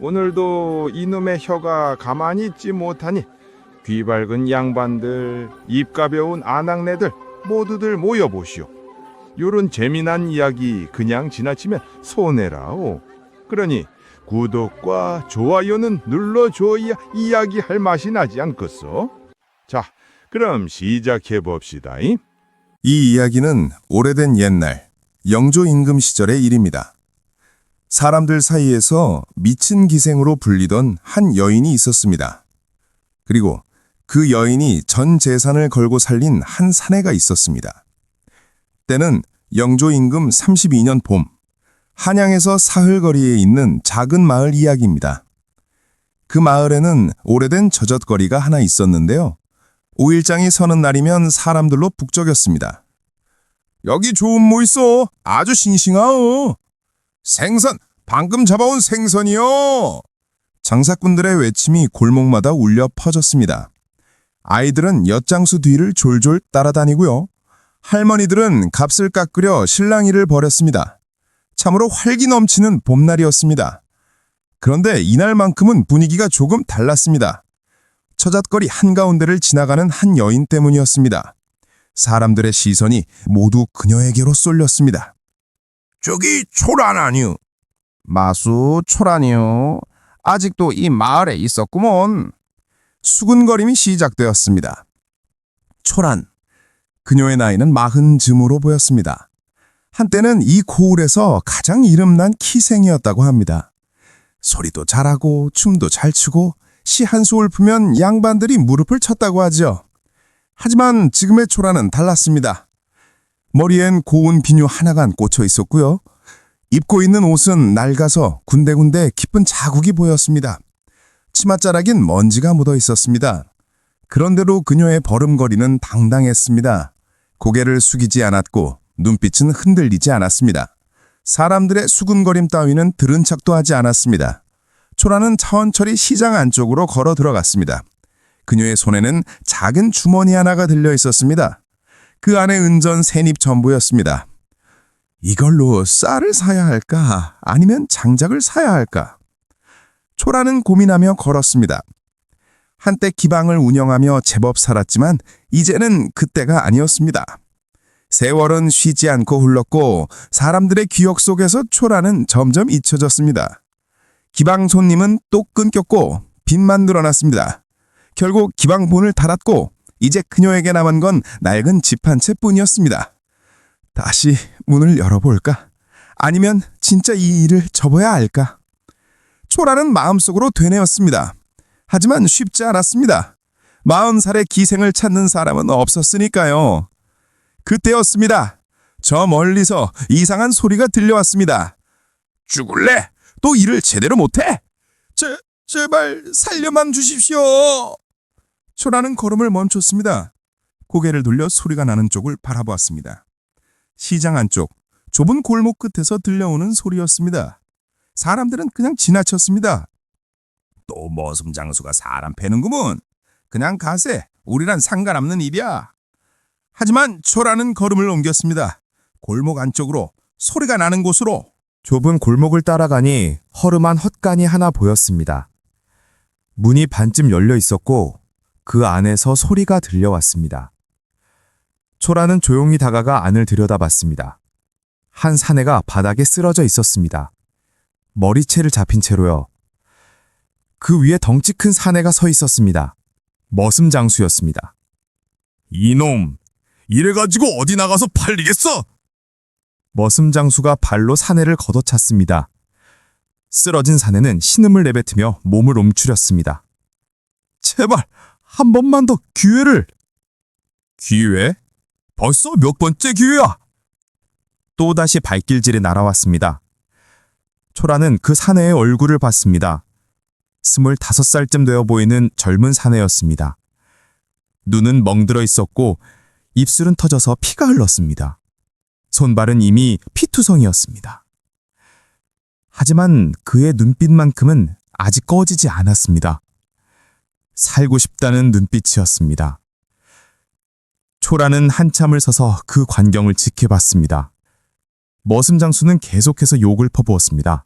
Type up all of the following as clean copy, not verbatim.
오늘도 이놈의 혀가 가만히 있지 못하니 귀 밝은 양반들, 입 가벼운 아낙네들 모두들 모여보시오. 요런 재미난 이야기 그냥 지나치면 손해라오. 그러니 구독과 좋아요는 눌러줘야 이야기할 맛이 나지 않겠소? 자, 그럼 시작해봅시다. 이 이야기는 오래된 옛날 영조 임금 시절의 일입니다. 사람들 사이에서 미친 기생으로 불리던 한 여인이 있었습니다. 그리고 그 여인이 전 재산을 걸고 살린 한 사내가 있었습니다. 때는 영조 임금 32년 봄, 한양에서 사흘거리에 있는 작은 마을 이야기입니다. 그 마을에는 오래된 저젓거리가 하나 있었는데요. 5일장이 서는 날이면 사람들로 북적였습니다. 여기 좋은 뭐 있어? 아주 싱싱하오. 생선! 방금 잡아온 생선이요! 장사꾼들의 외침이 골목마다 울려 퍼졌습니다. 아이들은 엿장수 뒤를 졸졸 따라다니고요. 할머니들은 값을 깎으려 실랑이를 벌였습니다. 참으로 활기 넘치는 봄날이었습니다. 그런데 이날만큼은 분위기가 조금 달랐습니다. 처잣거리 한가운데를 지나가는 한 여인 때문이었습니다. 사람들의 시선이 모두 그녀에게로 쏠렸습니다. 저기 초란 아니요. 마수 초란이요. 아직도 이 마을에 있었구먼. 수군거림이 시작되었습니다. 초란. 그녀의 나이는 40쯤으로 보였습니다. 한때는 이 고을에서 가장 이름난 키생이었다고 합니다. 소리도 잘하고 춤도 잘 추고 시 한 소를 풀면 양반들이 무릎을 쳤다고 하죠. 하지만 지금의 초란은 달랐습니다. 머리엔 고운 비누 하나가 꽂혀 있었고요. 입고 있는 옷은 낡아서 군데군데 깊은 자국이 보였습니다. 치맛자락엔 먼지가 묻어 있었습니다. 그런데도 그녀의 버름거리는 당당했습니다. 고개를 숙이지 않았고 눈빛은 흔들리지 않았습니다. 사람들의 수군거림 따위는 들은 척도 하지 않았습니다. 초라는 천천히 시장 안쪽으로 걸어 들어갔습니다. 그녀의 손에는 작은 주머니 하나가 들려 있었습니다. 그 안에 은전 3입 전부였습니다. 이걸로 쌀을 사야 할까? 아니면 장작을 사야 할까? 초라는 고민하며 걸었습니다. 한때 기방을 운영하며 제법 살았지만 이제는 그때가 아니었습니다. 세월은 쉬지 않고 흘렀고 사람들의 기억 속에서 초라는 점점 잊혀졌습니다. 기방 손님은 또 끊겼고 빚만 늘어났습니다. 결국 기방본을 닫았고 이제 그녀에게 남은 건 낡은 집 한 채뿐이었습니다. 다시 문을 열어볼까? 아니면 진짜 이 일을 접어야 할까? 초라는 마음속으로 되뇌었습니다. 하지만 쉽지 않았습니다. 40살의 기생을 찾는 사람은 없었으니까요. 그때였습니다. 저 멀리서 이상한 소리가 들려왔습니다. 죽을래? 또 일을 제대로 못해? 제발 살려만 주십시오. 초라는 걸음을 멈췄습니다. 고개를 돌려 소리가 나는 쪽을 바라보았습니다. 시장 안쪽 좁은 골목 끝에서 들려오는 소리였습니다. 사람들은 그냥 지나쳤습니다. 또 머슴 장수가 사람 패는구먼. 그냥 가세. 우리란 상관없는 일이야. 하지만 초라는 걸음을 옮겼습니다. 골목 안쪽으로, 소리가 나는 곳으로. 좁은 골목을 따라가니 허름한 헛간이 하나 보였습니다. 문이 반쯤 열려 있었고 그 안에서 소리가 들려왔습니다. 초라는 조용히 다가가 안을 들여다봤습니다. 한 사내가 바닥에 쓰러져 있었습니다. 머리채를 잡힌 채로요. 그 위에 덩치 큰 사내가 서 있었습니다. 머슴 장수였습니다. 이놈, 이래가지고 어디 나가서 팔리겠어? 머슴 장수가 발로 사내를 걷어찼습니다. 쓰러진 사내는 신음을 내뱉으며 몸을 움츠렸습니다. 제발 한 번만 더 기회를. 기회? 벌써 몇 번째 기회야? 또다시 발길질이 날아왔습니다. 초라는 그 사내의 얼굴을 봤습니다. 25살쯤 되어 보이는 젊은 사내였습니다. 눈은 멍들어 있었고 입술은 터져서 피가 흘렀습니다. 손발은 이미 피투성이었습니다. 하지만 그의 눈빛만큼은 아직 꺼지지 않았습니다. 살고 싶다는 눈빛이었습니다. 초라는 한참을 서서 그 광경을 지켜봤습니다. 머슴 장수는 계속해서 욕을 퍼부었습니다.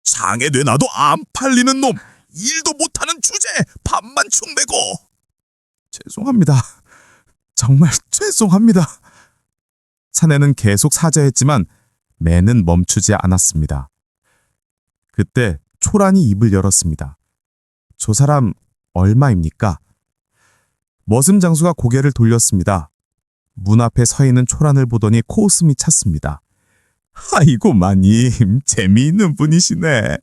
장에 내놔도 안 팔리는 놈, 일도 못하는 주제, 밥만 축내고. 죄송합니다. 정말 죄송합니다. 사내는 계속 사죄했지만 매는 멈추지 않았습니다. 그때 초란이 입을 열었습니다. 저 사람 얼마입니까? 머슴 장수가 고개를 돌렸습니다. 문 앞에 서 있는 초란을 보더니 코웃음이 찼습니다. 아이고 마님, 재미있는 분이시네.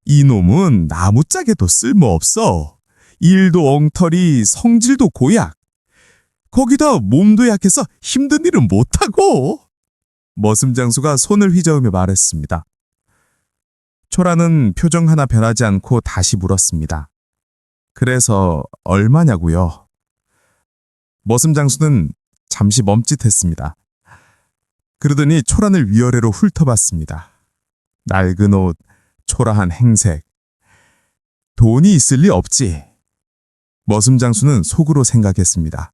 이놈은 나무짝에도 쓸모없어. 일도 엉터리, 성질도 고약. 거기다 몸도 약해서 힘든 일은 못하고. 머슴 장수가 손을 휘저으며 말했습니다. 초라는 표정 하나 변하지 않고 다시 물었습니다. 그래서 얼마냐고요? 머슴 장수는 잠시 멈칫했습니다. 그러더니 초란을 위아래로 훑어봤습니다. 낡은 옷, 초라한 행색. 돈이 있을 리 없지. 머슴 장수는 속으로 생각했습니다.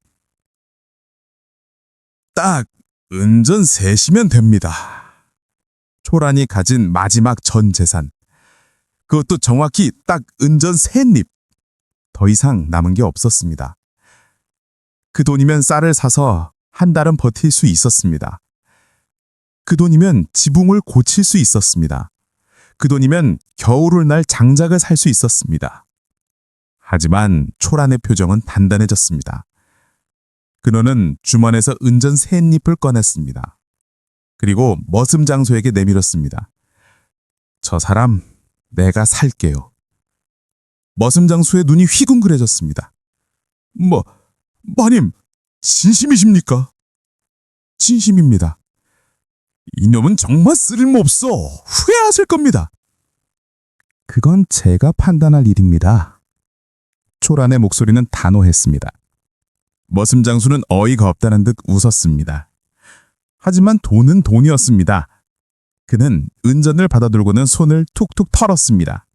딱 은전 셋이면 됩니다. 초란이 가진 마지막 전 재산. 그것도 정확히 딱 은전 3립. 더 이상 남은 게 없었습니다. 그 돈이면 쌀을 사서 한 달은 버틸 수 있었습니다. 그 돈이면 지붕을 고칠 수 있었습니다. 그 돈이면 겨울을 날 장작을 살 수 있었습니다. 하지만 초란의 표정은 단단해졌습니다. 그녀는 주머니에서 은전 3립을 꺼냈습니다. 그리고 머슴 장수에게 내밀었습니다. 저 사람 내가 살게요. 머슴 장수의 눈이 휘둥그레졌습니다. 마님, 진심이십니까? 진심입니다. 이놈은 정말 쓸모없어. 후회하실 겁니다. 그건 제가 판단할 일입니다. 초란의 목소리는 단호했습니다. 머슴 장수는 어이가 없다는 듯 웃었습니다. 하지만 돈은 돈이었습니다. 그는 은전을 받아들고는 손을 툭툭 털었습니다.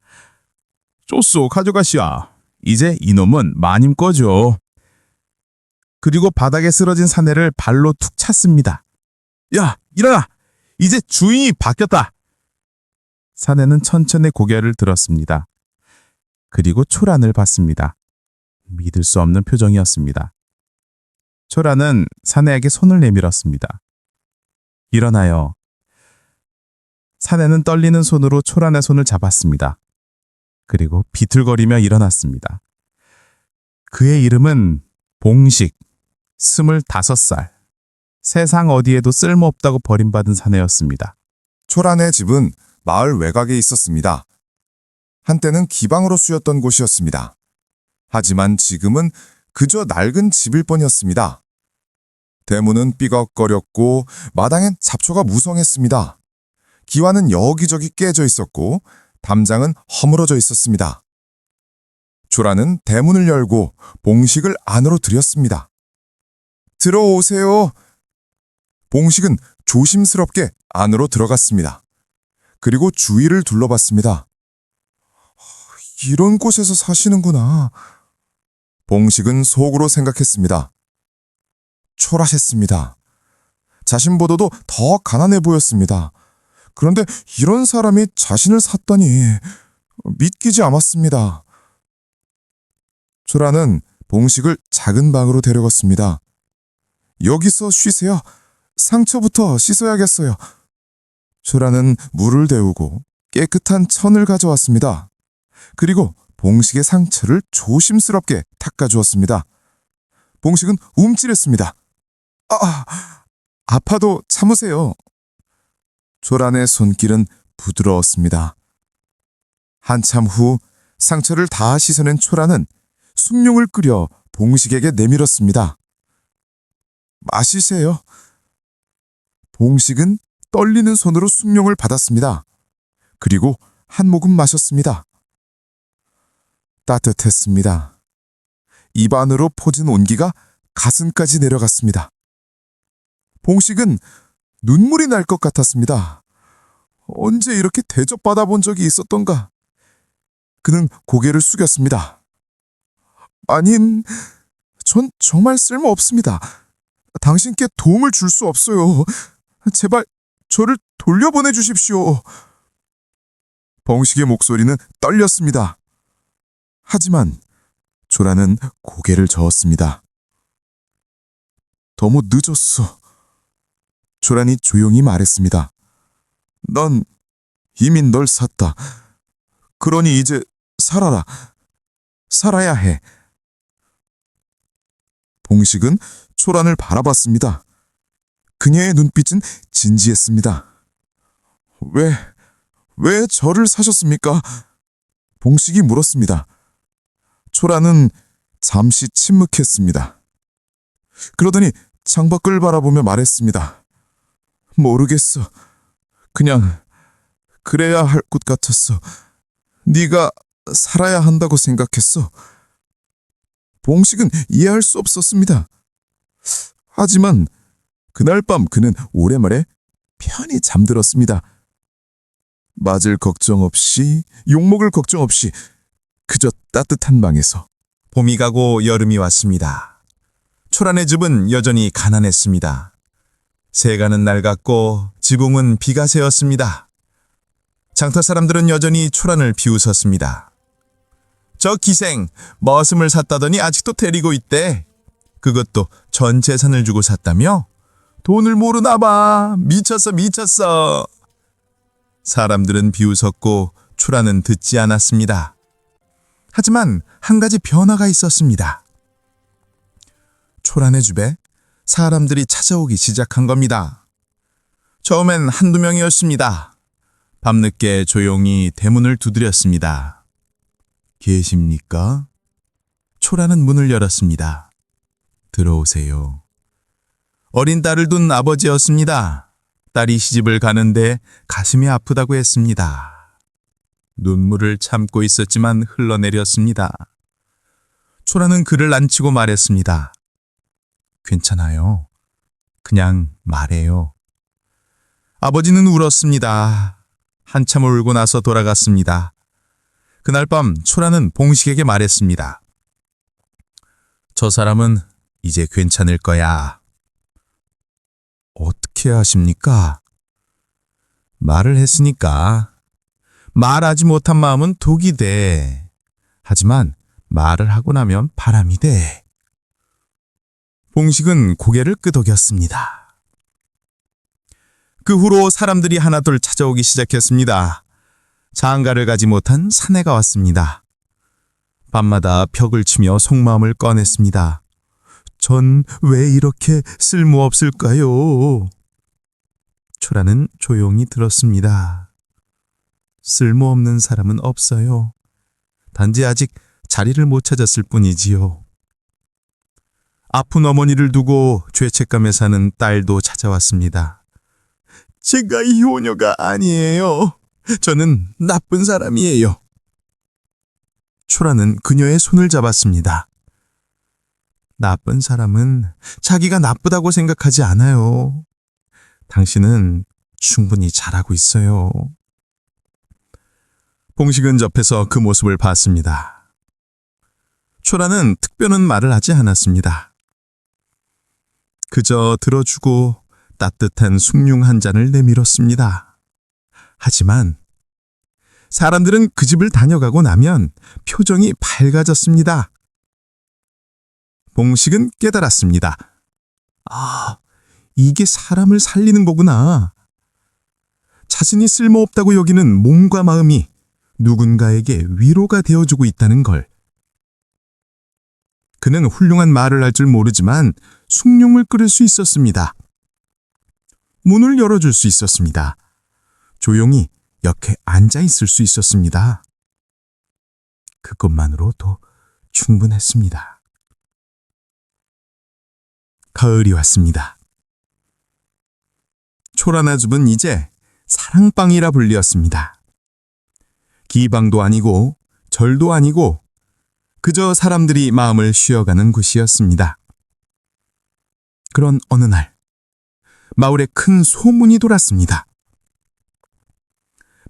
좋소, 가져가시오. 이제 이놈은 마님 거죠. 그리고 바닥에 쓰러진 사내를 발로 툭 찼습니다. 야, 일어나! 이제 주인이 바뀌었다! 사내는 천천히 고개를 들었습니다. 그리고 초란을 봤습니다. 믿을 수 없는 표정이었습니다. 초란은 사내에게 손을 내밀었습니다. 일어나요. 사내는 떨리는 손으로 초란의 손을 잡았습니다. 그리고 비틀거리며 일어났습니다. 그의 이름은 봉식, 25살. 세상 어디에도 쓸모없다고 버림받은 사내였습니다. 초란의 집은 마을 외곽에 있었습니다. 한때는 기방으로 쓰였던 곳이었습니다. 하지만 지금은 그저 낡은 집일 뿐이었습니다. 대문은 삐걱거렸고 마당엔 잡초가 무성했습니다. 기와는 여기저기 깨져 있었고 담장은 허물어져 있었습니다. 초란은 대문을 열고 봉식을 안으로 들였습니다. 들어오세요. 봉식은 조심스럽게 안으로 들어갔습니다. 그리고 주위를 둘러봤습니다. 이런 곳에서 사시는구나. 봉식은 속으로 생각했습니다. 초라했습니다. 자신보다도 더 가난해 보였습니다. 그런데 이런 사람이 자신을 샀다니 믿기지 않았습니다. 초라는 봉식을 작은 방으로 데려갔습니다. 여기서 쉬세요. 상처부터 씻어야겠어요. 초라는 물을 데우고 깨끗한 천을 가져왔습니다. 그리고 봉식의 상처를 조심스럽게 닦아주었습니다. 봉식은 움찔했습니다. 아파도 참으세요. 초란의 손길은 부드러웠습니다. 한참 후 상처를 다 씻어낸 초란은 숭늉을 끓여 봉식에게 내밀었습니다. 마시세요. 봉식은 떨리는 손으로 숭늉을 받았습니다. 그리고 한 모금 마셨습니다. 따뜻했습니다. 입안으로 퍼진 온기가 가슴까지 내려갔습니다. 봉식은 눈물이 날 것 같았습니다. 언제 이렇게 대접받아 본 적이 있었던가? 그는 고개를 숙였습니다. 마님, 전 정말 쓸모없습니다. 당신께 도움을 줄 수 없어요. 제발 저를 돌려보내 주십시오. 봉식의 목소리는 떨렸습니다. 하지만 초라는 고개를 저었습니다. 너무 늦었어. 초란이 조용히 말했습니다. 넌 이미 널 샀다. 그러니 이제 살아라. 살아야 해. 봉식은 초란을 바라봤습니다. 그녀의 눈빛은 진지했습니다. 왜 저를 사셨습니까? 봉식이 물었습니다. 초란은 잠시 침묵했습니다. 그러더니 창밖을 바라보며 말했습니다. 모르겠어. 그냥 그래야 할 것 같았어. 네가 살아야 한다고 생각했어. 봉식은 이해할 수 없었습니다. 하지만 그날 밤 그는 오랜만에 편히 잠들었습니다. 맞을 걱정 없이, 욕먹을 걱정 없이 그저 따뜻한 방에서. 봄이 가고 여름이 왔습니다. 초란의 집은 여전히 가난했습니다. 새가는 낡았고 지붕은 비가 새었습니다. 장터 사람들은 여전히 초란을 비웃었습니다. 저 기생 머슴을 샀다더니 아직도 데리고 있대. 그것도 전 재산을 주고 샀다며? 돈을 모르나 봐. 미쳤어. 사람들은 비웃었고 초란은 듣지 않았습니다. 하지만 한 가지 변화가 있었습니다. 초란의 집에 사람들이 찾아오기 시작한 겁니다. 처음엔 한두 명이었습니다. 밤늦게 조용히 대문을 두드렸습니다. 계십니까? 초란은 문을 열었습니다. 들어오세요. 어린 딸을 둔 아버지였습니다. 딸이 시집을 가는데 가슴이 아프다고 했습니다. 눈물을 참고 있었지만 흘러내렸습니다. 초라는 그를 안치고 말했습니다. 괜찮아요. 그냥 말해요. 아버지는 울었습니다. 한참 울고 나서 돌아갔습니다. 그날 밤 초라는 봉식에게 말했습니다. 저 사람은 이제 괜찮을 거야. 어떻게 아십니까? 말을 했으니까. 말하지 못한 마음은 독이 돼. 하지만 말을 하고 나면 바람이 돼. 봉식은 고개를 끄덕였습니다. 그 후로 사람들이 하나둘 찾아오기 시작했습니다. 장가를 가지 못한 사내가 왔습니다. 밤마다 벽을 치며 속마음을 꺼냈습니다. 전 왜 이렇게 쓸모없을까요? 초라는 조용히 들었습니다. 쓸모없는 사람은 없어요. 단지 아직 자리를 못 찾았을 뿐이지요. 아픈 어머니를 두고 죄책감에 사는 딸도 찾아왔습니다. 제가 이 효녀가 아니에요. 저는 나쁜 사람이에요. 초라는 그녀의 손을 잡았습니다. 나쁜 사람은 자기가 나쁘다고 생각하지 않아요. 당신은 충분히 잘하고 있어요. 봉식은 옆에서 그 모습을 봤습니다. 초라는 특별한 말을 하지 않았습니다. 그저 들어주고 따뜻한 숭늉 한 잔을 내밀었습니다. 하지만 사람들은 그 집을 다녀가고 나면 표정이 밝아졌습니다. 봉식은 깨달았습니다. 아, 이게 사람을 살리는 거구나. 자신이 쓸모없다고 여기는 몸과 마음이 누군가에게 위로가 되어주고 있다는 걸. 그는 훌륭한 말을 할 줄 모르지만 숭늉을 끓일 수 있었습니다. 문을 열어줄 수 있었습니다. 조용히 옆에 앉아 있을 수 있었습니다. 그것만으로도 충분했습니다. 가을이 왔습니다. 초라나줍은 이제 사랑방이라 불리었습니다. 기방도 아니고 절도 아니고 그저 사람들이 마음을 쉬어가는 곳이었습니다. 그런 어느 날 마을에 큰 소문이 돌았습니다.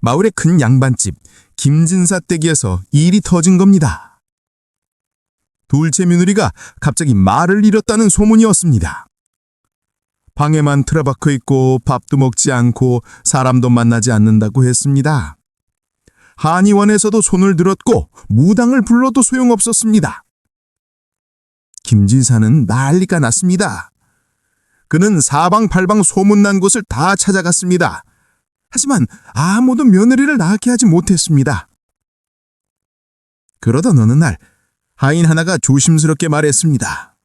마을의 큰 양반집 김진사 댁에서 일이 터진 겁니다. 둘째 며느리가 갑자기 말을 잃었다는 소문이었습니다. 방에만 틀어박혀 있고 밥도 먹지 않고 사람도 만나지 않는다고 했습니다. 한의원에서도 손을 들었고 무당을 불러도 소용없었습니다. 김진사는 난리가 났습니다. 그는 사방팔방 소문난 곳을 다 찾아갔습니다. 하지만 아무도 며느리를 낳게 하지 못했습니다. 그러던 어느 날 하인 하나가 조심스럽게 말했습니다.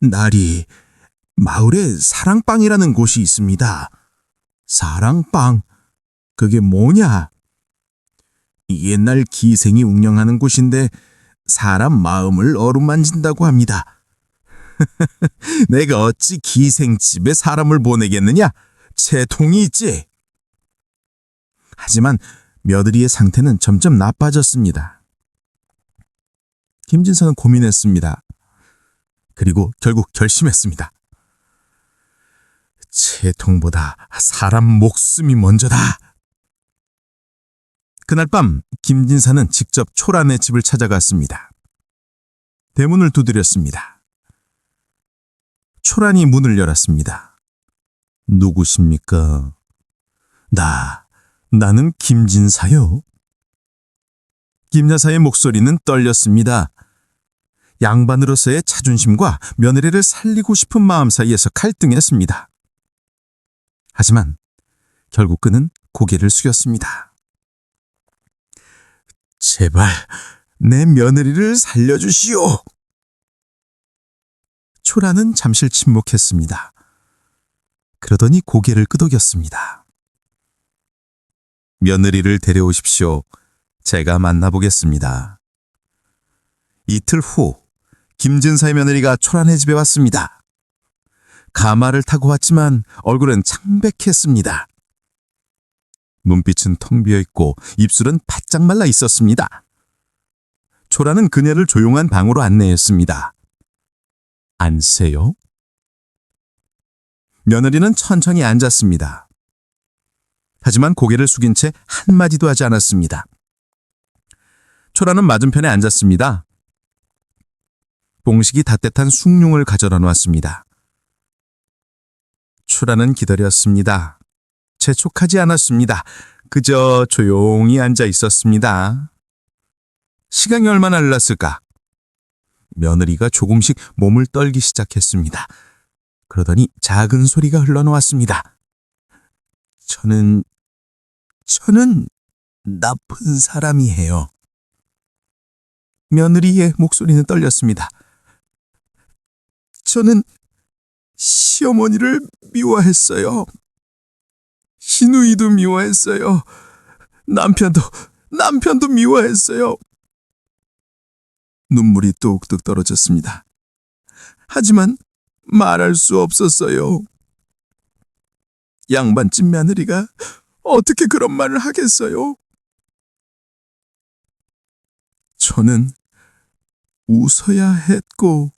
나리, 마을에 사랑방이라는 곳이 있습니다. 사랑방? 그게 뭐냐? 옛날 기생이 운영하는 곳인데 사람 마음을 어루만진다고 합니다. 내가 어찌 기생집에 사람을 보내겠느냐? 채통이 있지. 하지만 며느리의 상태는 점점 나빠졌습니다. 김진사는 고민했습니다. 그리고 결국 결심했습니다. 채통보다 사람 목숨이 먼저다. 그날 밤 김진사는 직접 초란의 집을 찾아갔습니다. 대문을 두드렸습니다. 초란이 문을 열었습니다. 누구십니까? 나는 김진사요. 김여사의 목소리는 떨렸습니다. 양반으로서의 자존심과 며느리를 살리고 싶은 마음 사이에서 갈등했습니다. 하지만 결국 그는 고개를 숙였습니다. 제발 내 며느리를 살려주시오. 초라는 잠시 침묵했습니다. 그러더니 고개를 끄덕였습니다. 며느리를 데려오십시오. 제가 만나보겠습니다. 이틀 후 김진사의 며느리가 초란의 집에 왔습니다. 가마를 타고 왔지만 얼굴은 창백했습니다. 눈빛은 텅 비어있고 입술은 바짝 말라 있었습니다. 초란은 그녀를 조용한 방으로 안내했습니다. 앉으세요. 며느리는 천천히 앉았습니다. 하지만 고개를 숙인 채 한마디도 하지 않았습니다. 초란은 맞은편에 앉았습니다. 봉식이 따뜻한 숭늉을 가져다 놓았습니다. 초란은 기다렸습니다. 재촉하지 않았습니다. 그저 조용히 앉아 있었습니다. 시간이 얼마나 흘렀을까? 며느리가 조금씩 몸을 떨기 시작했습니다. 그러더니 작은 소리가 흘러나왔습니다. 저는 나쁜 사람이에요. 며느리의 목소리는 떨렸습니다. 저는 시어머니를 미워했어요. 시누이도 미워했어요. 남편도 미워했어요. 눈물이 뚝뚝 떨어졌습니다. 하지만 말할 수 없었어요. 양반집 며느리가 어떻게 그런 말을 하겠어요? 저는 웃어야 했고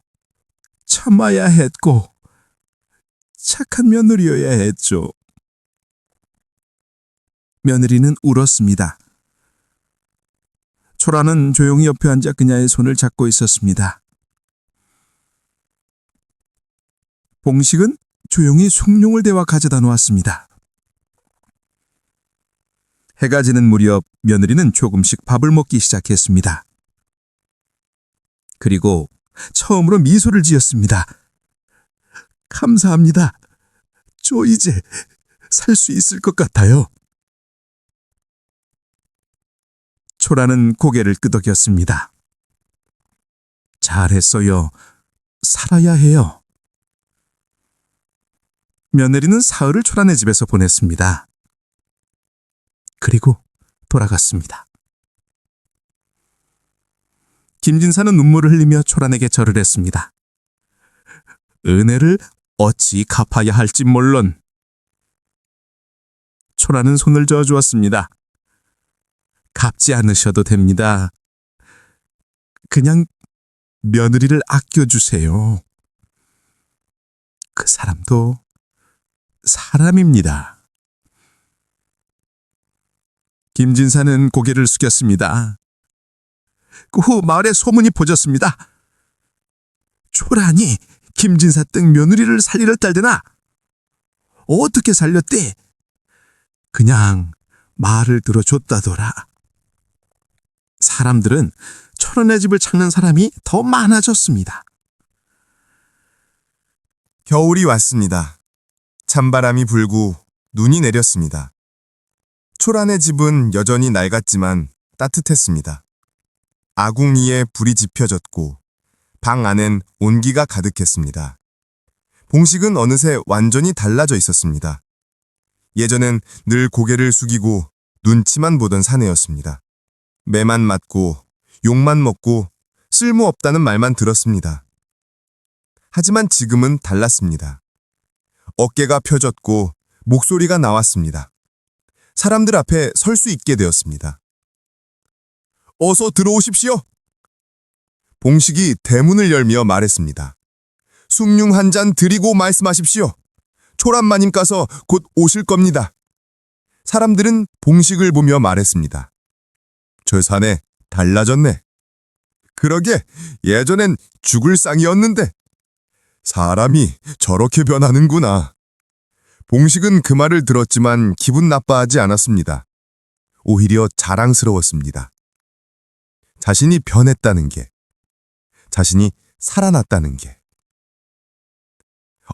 참아야 했고 착한 며느리여야 했죠. 며느리는 울었습니다. 초라는 조용히 옆에 앉아 그녀의 손을 잡고 있었습니다. 봉식은 조용히 숭늉을 대와 가져다 놓았습니다. 해가 지는 무렵 며느리는 조금씩 밥을 먹기 시작했습니다. 그리고 처음으로 미소를 지었습니다. 감사합니다. 저 이제 살 수 있을 것 같아요. 초라는 고개를 끄덕였습니다. 잘했어요. 살아야 해요. 며느리는 사흘을 초란의 집에서 보냈습니다. 그리고 돌아갔습니다. 김진사는 눈물을 흘리며 초란에게 절을 했습니다. 은혜를 어찌 갚아야 할지 몰론. 초란은 손을 저어주었습니다. 갚지 않으셔도 됩니다. 그냥 며느리를 아껴주세요. 그 사람도 사람입니다. 김진사는 고개를 숙였습니다. 그 후 마을에 소문이 퍼졌습니다. 초란이 김진사 등 며느리를 살리려 딸대나? 어떻게 살렸대? 그냥 말을 들어줬다더라. 사람들은 초란의 집을 찾는 사람이 더 많아졌습니다. 겨울이 왔습니다. 찬바람이 불고 눈이 내렸습니다. 초란의 집은 여전히 낡았지만 따뜻했습니다. 아궁 위에 불이 지펴졌고 방 안엔 온기가 가득했습니다. 봉식은 어느새 완전히 달라져 있었습니다. 예전엔 늘 고개를 숙이고 눈치만 보던 사내였습니다. 매만 맞고 욕만 먹고 쓸모없다는 말만 들었습니다. 하지만 지금은 달랐습니다. 어깨가 펴졌고 목소리가 나왔습니다. 사람들 앞에 설 수 있게 되었습니다. 어서 들어오십시오. 봉식이 대문을 열며 말했습니다. 숭늉 한 잔 드리고 말씀하십시오. 초란마님 가서 곧 오실 겁니다. 사람들은 봉식을 보며 말했습니다. 저 사내 달라졌네. 그러게 예전엔 죽을 상이었는데 사람이 저렇게 변하는구나. 봉식은 그 말을 들었지만 기분 나빠하지 않았습니다. 오히려 자랑스러웠습니다. 자신이 변했다는 게, 자신이 살아났다는 게.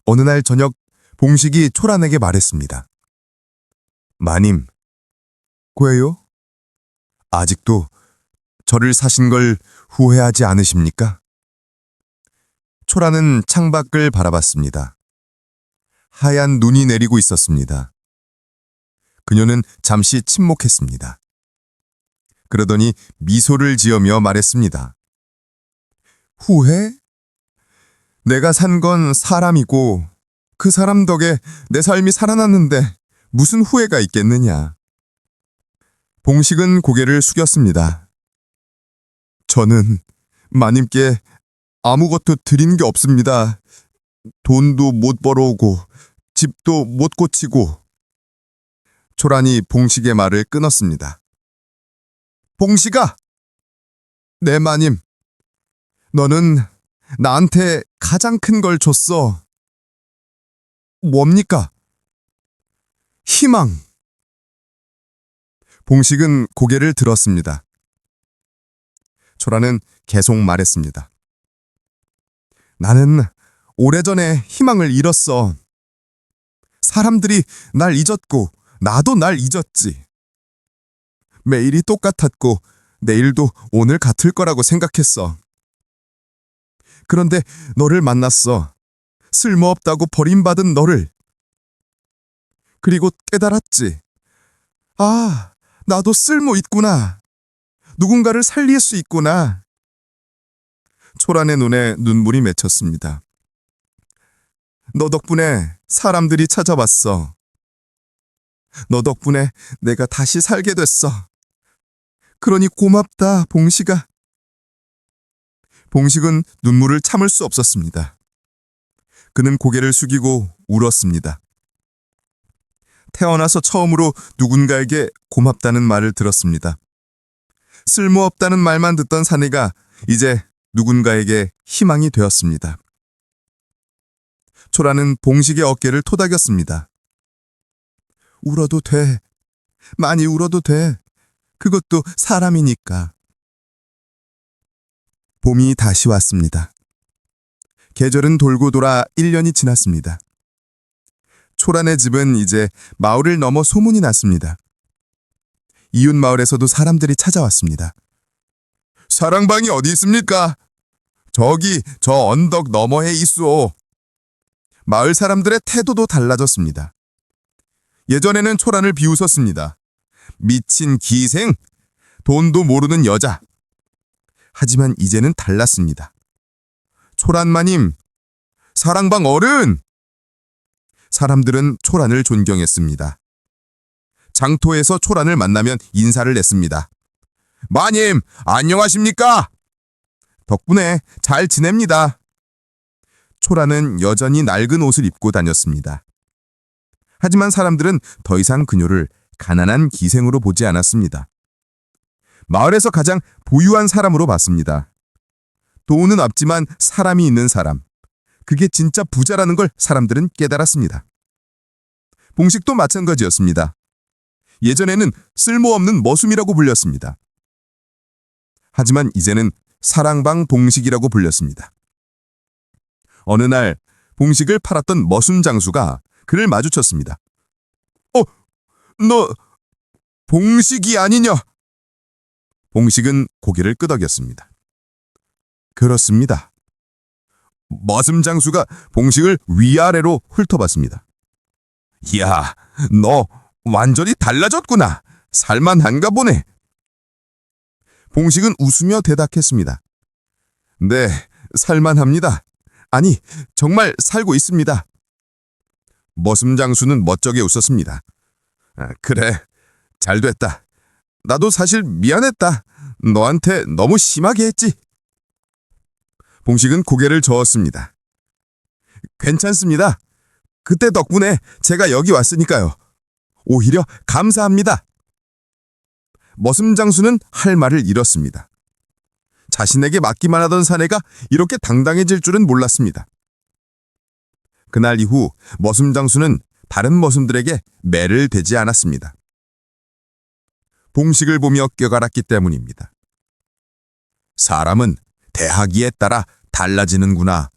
어느 날 저녁 봉식이 초란에게 말했습니다. 마님, 왜요? 아직도 저를 사신 걸 후회하지 않으십니까? 초란은 창밖을 바라봤습니다. 하얀 눈이 내리고 있었습니다. 그녀는 잠시 침묵했습니다. 그러더니 미소를 지으며 말했습니다. 후회? 내가 산 건 사람이고 그 사람 덕에 내 삶이 살아났는데 무슨 후회가 있겠느냐. 봉식은 고개를 숙였습니다. 저는 마님께 아무것도 드린 게 없습니다. 돈도 못 벌어오고 집도 못 고치고. 초란이 봉식의 말을 끊었습니다. 봉식아! 네 마님, 너는 나한테 가장 큰 걸 줬어. 뭡니까? 희망. 봉식은 고개를 들었습니다. 초란은 계속 말했습니다. 나는 오래전에 희망을 잃었어. 사람들이 날 잊었고 나도 날 잊었지. 매일이 똑같았고 내일도 오늘 같을 거라고 생각했어. 그런데 너를 만났어. 쓸모없다고 버림받은 너를. 그리고 깨달았지. 아, 나도 쓸모 있구나. 누군가를 살릴 수 있구나. 초란의 눈에 눈물이 맺혔습니다. 너 덕분에 사람들이 찾아왔어. 너 덕분에 내가 다시 살게 됐어. 그러니 고맙다, 봉식아. 봉식은 눈물을 참을 수 없었습니다. 그는 고개를 숙이고 울었습니다. 태어나서 처음으로 누군가에게 고맙다는 말을 들었습니다. 쓸모없다는 말만 듣던 사내가 이제 누군가에게 희망이 되었습니다. 초라는 봉식의 어깨를 토닥였습니다. 울어도 돼. 많이 울어도 돼. 그것도 사람이니까. 봄이 다시 왔습니다. 계절은 돌고 돌아 1년이 지났습니다. 초란의 집은 이제 마을을 넘어 소문이 났습니다. 이웃 마을에서도 사람들이 찾아왔습니다. 사랑방이 어디 있습니까? 저기 저 언덕 너머에 있소. 마을 사람들의 태도도 달라졌습니다. 예전에는 초란을 비웃었습니다. 미친 기생, 돈도 모르는 여자. 하지만 이제는 달랐습니다. 초란마님, 사랑방 어른! 사람들은 초란을 존경했습니다. 장터에서 초란을 만나면 인사를 냈습니다. 마님, 안녕하십니까? 덕분에 잘 지냅니다. 초란은 여전히 낡은 옷을 입고 다녔습니다. 하지만 사람들은 더 이상 그녀를 가난한 기생으로 보지 않았습니다. 마을에서 가장 부유한 사람으로 봤습니다. 돈은 없지만 사람이 있는 사람. 그게 진짜 부자라는 걸 사람들은 깨달았습니다. 봉식도 마찬가지였습니다. 예전에는 쓸모없는 머슴이라고 불렸습니다. 하지만 이제는 사랑방 봉식이라고 불렸습니다. 어느 날 봉식을 팔았던 머순 장수가 그를 마주쳤습니다. 너 봉식이 아니냐? 봉식은 고개를 끄덕였습니다. 그렇습니다. 머슴 장수가 봉식을 위아래로 훑어봤습니다. 이야, 너 완전히 달라졌구나. 살만한가 보네. 봉식은 웃으며 대답했습니다. 네, 살만합니다. 아니, 정말 살고 있습니다. 머슴 장수는 멋쩍게 웃었습니다. 그래, 잘됐다. 나도 사실 미안했다. 너한테 너무 심하게 했지. 봉식은 고개를 저었습니다. 괜찮습니다. 그때 덕분에 제가 여기 왔으니까요. 오히려 감사합니다. 머슴 장수는 할 말을 잃었습니다. 자신에게 맡기만 하던 사내가 이렇게 당당해질 줄은 몰랐습니다. 그날 이후 머슴 장수는 다른 머슴들에게 매를 대지 않았습니다. 봉식을 보며 껴갈았기 때문입니다. 사람은 대하기에 따라 달라지는구나.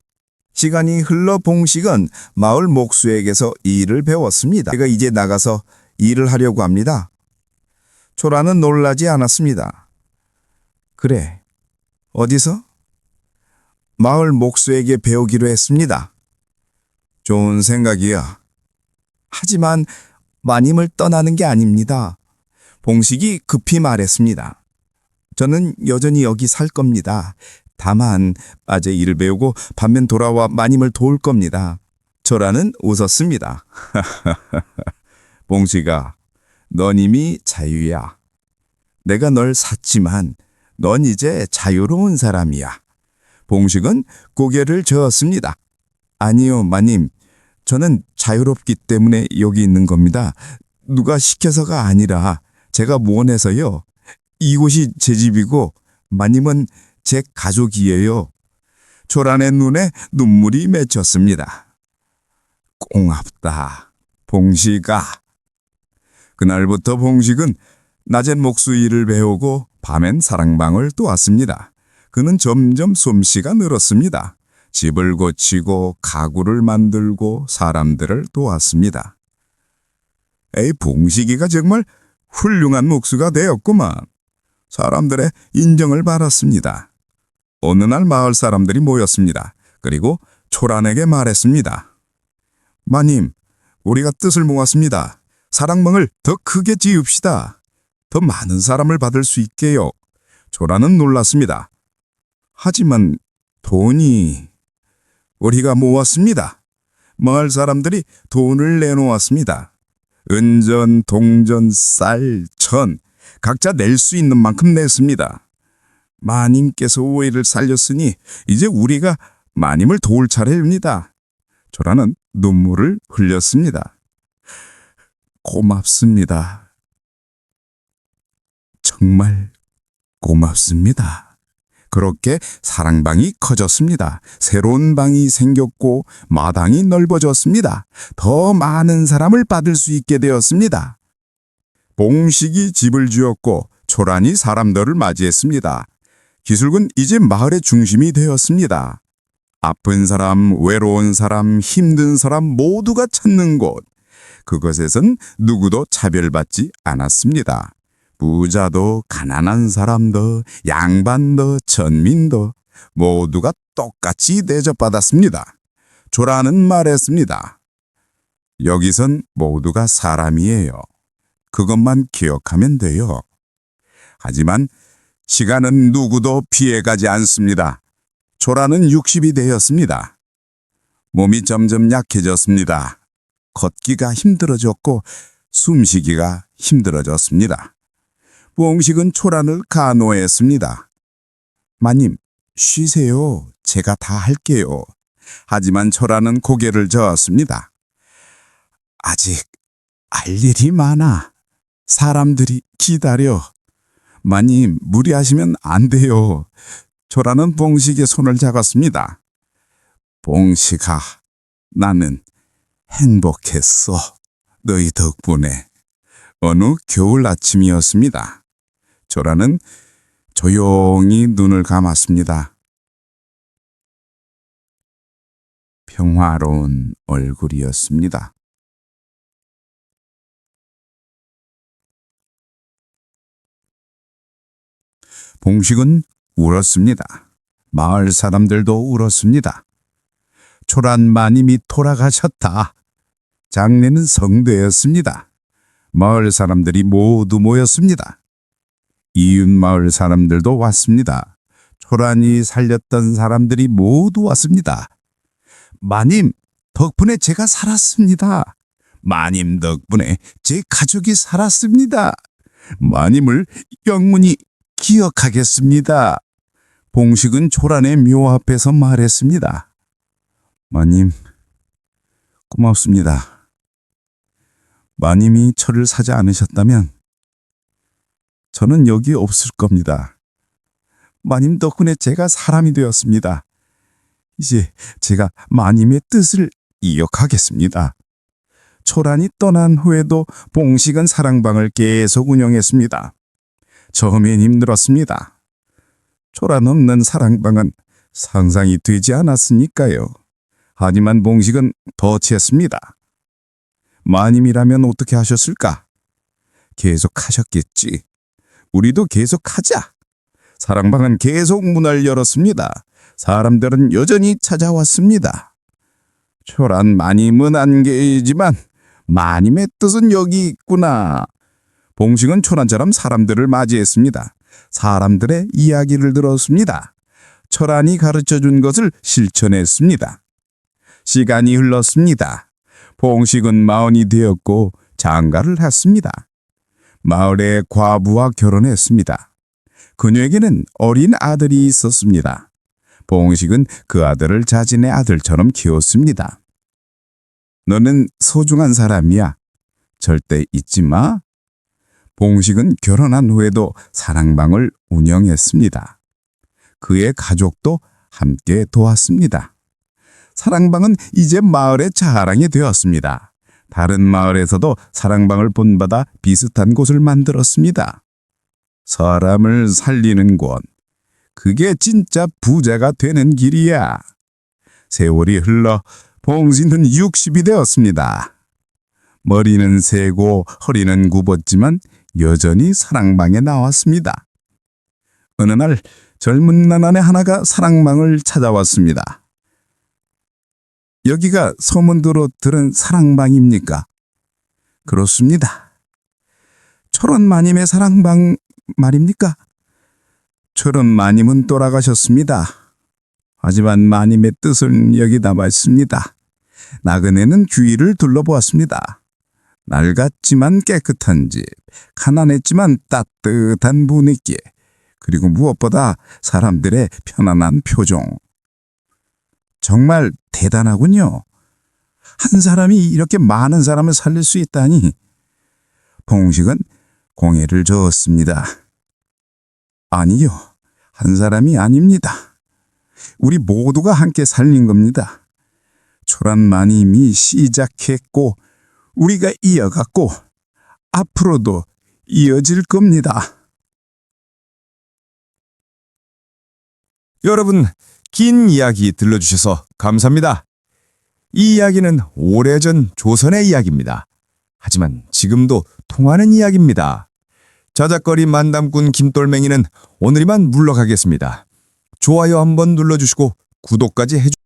시간이 흘러 봉식은 마을 목수에게서 일을 배웠습니다. 제가 이제 나가서 일을 하려고 합니다. 초라는 놀라지 않았습니다. 그래, 어디서? 마을 목수에게 배우기로 했습니다. 좋은 생각이야. 하지만 마님을 떠나는 게 아닙니다. 봉식이 급히 말했습니다. 저는 여전히 여기 살 겁니다. 다만 낮에 일을 배우고 반면 돌아와 마님을 도울 겁니다. 초라는 웃었습니다. 봉식아, 넌 이미 자유야. 내가 널 샀지만 넌 이제 자유로운 사람이야. 봉식은 고개를 저었습니다. 아니요, 마님. 저는 자유롭기 때문에 여기 있는 겁니다. 누가 시켜서가 아니라 제가 원해서요. 이곳이 제 집이고 마님은 제 가족이에요. 초란의 눈에 눈물이 맺혔습니다. 고맙다, 봉식아. 그날부터 봉식은 낮엔 목수 일을 배우고 밤엔 사랑방을 도왔습니다. 그는 점점 솜씨가 늘었습니다. 집을 고치고 가구를 만들고 사람들을 도왔습니다. 봉식이가 정말 훌륭한 목수가 되었구만. 사람들의 인정을 받았습니다. 어느 날 마을 사람들이 모였습니다. 그리고 초란에게 말했습니다. 마님, 우리가 뜻을 모았습니다. 사랑방을 더 크게 지읍시다. 더 많은 사람을 받을 수 있게요. 초란은 놀랐습니다. 하지만 돈이... 우리가 모았습니다. 마을 사람들이 돈을 내놓았습니다. 은전, 동전, 쌀, 천, 각자 낼 수 있는 만큼 냈습니다. 마님께서 오해를 살렸으니 이제 우리가 마님을 도울 차례입니다. 초라는 눈물을 흘렸습니다. 고맙습니다. 정말 고맙습니다. 그렇게 사랑방이 커졌습니다. 새로운 방이 생겼고 마당이 넓어졌습니다. 더 많은 사람을 받을 수 있게 되었습니다. 봉식이 집을 지었고 초란이 사람들을 맞이했습니다. 기술군 이제 마을의 중심이 되었습니다. 아픈 사람, 외로운 사람, 힘든 사람 모두가 찾는 곳. 그것에선 누구도 차별받지 않았습니다. 부자도 가난한 사람도 양반도 천민도 모두가 똑같이 대접받았습니다. 조라는 말했습니다. 여기선 모두가 사람이에요. 그것만 기억하면 돼요. 하지만 시간은 누구도 피해가지 않습니다. 조라는 60이 되었습니다. 몸이 점점 약해졌습니다. 걷기가 힘들어졌고 숨쉬기가 힘들어졌습니다. 봉식은 초란을 간호했습니다. 마님, 쉬세요. 제가 다 할게요. 하지만 초란은 고개를 저었습니다. 아직 할 일이 많아. 사람들이 기다려. 마님, 무리하시면 안 돼요. 초라는 봉식의 손을 잡았습니다. 봉식아, 나는 행복했어. 너희 덕분에. 어느 겨울 아침이었습니다. 초라는 조용히 눈을 감았습니다. 평화로운 얼굴이었습니다. 봉식은 울었습니다. 마을 사람들도 울었습니다. 초란 마님이 돌아가셨다. 장례는 성대였습니다. 마을 사람들이 모두 모였습니다. 이웃 마을 사람들도 왔습니다. 초란이 살렸던 사람들이 모두 왔습니다. 마님, 덕분에 제가 살았습니다. 마님 덕분에 제 가족이 살았습니다. 마님을 영원히 기억하겠습니다. 봉식은 초란의 묘 앞에서 말했습니다. 마님, 고맙습니다. 마님이 저를 사지 않으셨다면 저는 여기 없을 겁니다. 마님 덕분에 제가 사람이 되었습니다. 이제 제가 마님의 뜻을 이어가겠습니다. 초란이 떠난 후에도 봉식은 사랑방을 계속 운영했습니다. 처음엔 힘들었습니다. 초란 없는 사랑방은 상상이 되지 않았으니까요. 하지만 봉식은 덧치했습니다. 마님이라면 어떻게 하셨을까? 계속 하셨겠지. 우리도 계속 하자. 사랑방은 계속 문을 열었습니다. 사람들은 여전히 찾아왔습니다. 초란 마님은 안 계지만 마님의 뜻은 여기 있구나. 봉식은 초란처럼 사람들을 맞이했습니다. 사람들의 이야기를 들었습니다. 초란이 가르쳐준 것을 실천했습니다. 시간이 흘렀습니다. 봉식은 마흔이 되었고 장가를 했습니다. 마을의 과부와 결혼했습니다. 그녀에게는 어린 아들이 있었습니다. 봉식은 그 아들을 자신의 아들처럼 키웠습니다. 너는 소중한 사람이야. 절대 잊지 마. 봉식은 결혼한 후에도 사랑방을 운영했습니다. 그의 가족도 함께 도왔습니다. 사랑방은 이제 마을의 자랑이 되었습니다. 다른 마을에서도 사랑방을 본받아 비슷한 곳을 만들었습니다. 사람을 살리는 곳. 그게 진짜 부자가 되는 길이야. 세월이 흘러 봉식은 60이 되었습니다. 머리는 새고 허리는 굽었지만 여전히 사랑방에 나왔습니다. 어느 날 젊은 나날의 하나가 사랑방을 찾아왔습니다. 여기가 소문으로 들은 사랑방입니까? 그렇습니다. 초란 마님의 사랑방 말입니까? 초란 마님은 돌아가셨습니다. 하지만 마님의 뜻은 여기 남아 있습니다. 나그네는 주위를 둘러보았습니다. 낡았지만 깨끗한 집, 가난했지만 따뜻한 분위기, 그리고 무엇보다 사람들의 편안한 표정. 정말 대단하군요. 한 사람이 이렇게 많은 사람을 살릴 수 있다니. 봉식은 공예를 저었습니다. 아니요, 한 사람이 아닙니다. 우리 모두가 함께 살린 겁니다. 초란 마님이 시작했고 우리가 이어갔고 앞으로도 이어질 겁니다. 여러분, 긴 이야기 들려주셔서 감사합니다. 이 이야기는 오래전 조선의 이야기입니다. 하지만 지금도 통하는 이야기입니다. 자작거리 만담꾼 김돌멩이는 오늘 이만 물러가겠습니다. 좋아요 한번 눌러주시고 구독까지 해주세요.